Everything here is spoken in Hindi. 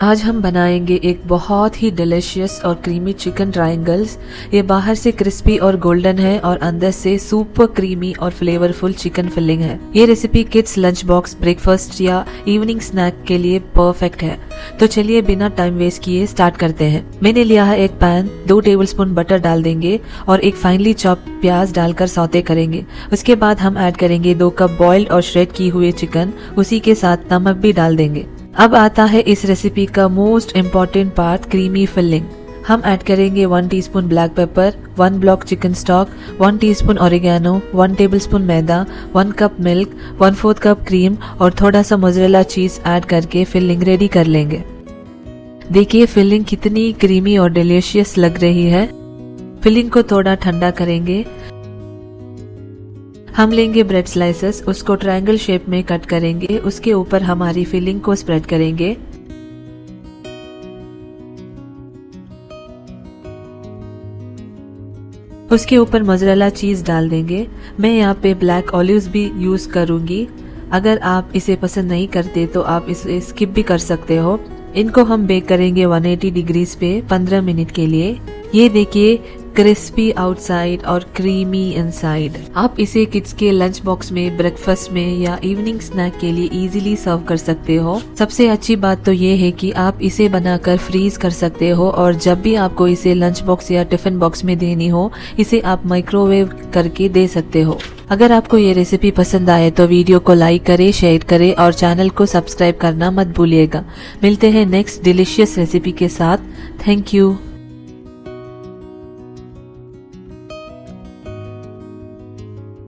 आज हम बनाएंगे एक बहुत ही डिलिशियस और क्रीमी चिकन ट्रायंगल्स। ये बाहर से क्रिस्पी और गोल्डन है और अंदर से सुपर क्रीमी और फ्लेवरफुल चिकन फिलिंग है। ये recipe kids lunch box, breakfast या इवनिंग स्नैक के लिए परफेक्ट है। तो चलिए बिना टाइम वेस्ट किए स्टार्ट करते हैं। मैंने लिया है एक पैन, 2 टेबलस्पून बटर डाल देंगे और एक फाइनली चॉप प्याज डालकर सौते करेंगे। उसके बाद हम ऐड करेंगे 2 कप बॉइल्ड और श्रेड की हुए चिकन, उसी के साथ नमक भी डाल देंगे। अब आता है इस रेसिपी का most important part, creamy filling. हम ऐड करेंगे 1 teaspoon black pepper, 1 block chicken stock, 1 teaspoon oregano, 1 tablespoon मैदा, 1 कप मिल्क, 1/4 कप क्रीम और थोड़ा सा मोज़रेला चीज ऐड करके फिलिंग रेडी कर लेंगे। देखिए फिलिंग कितनी क्रीमी और डिलीशियस लग रही है। फिलिंग को थोड़ा ठंडा करेंगे। हम लेंगे ब्रेड स्लाइसेस, उसको ट्रायंगल शेप में कट करेंगे। उसके ऊपर हमारी फिलिंग को स्प्रेड करेंगे। उसके ऊपर मोज़रेला चीज डाल देंगे। मैं यहाँ पे ब्लैक ऑलिव्स भी यूज करूंगी। अगर आप इसे पसंद नहीं करते तो आप इसे स्किप भी कर सकते हो। इनको हम बेक करेंगे 180 डिग्रीज पे 15 मिनट के लिए। ये देखिए क्रिस्पी आउटसाइड और क्रीमी इनसाइड। आप इसे किड्स के लंच बॉक्स में, ब्रेकफास्ट में या इवनिंग स्नैक के लिए इजीली सर्व कर सकते हो। सबसे अच्छी बात तो ये है कि आप इसे बनाकर फ्रीज कर सकते हो और जब भी आपको इसे लंच बॉक्स या टिफिन बॉक्स में देनी हो, इसे आप माइक्रोवेव करके दे सकते हो। अगर आपको ये रेसिपी पसंद आए तो वीडियो को लाइक करें, शेयर करें और चैनल को सब्सक्राइब करना मत भूलिएगा। मिलते हैं नेक्स्ट डिलीशियस रेसिपी के साथ। Thank you.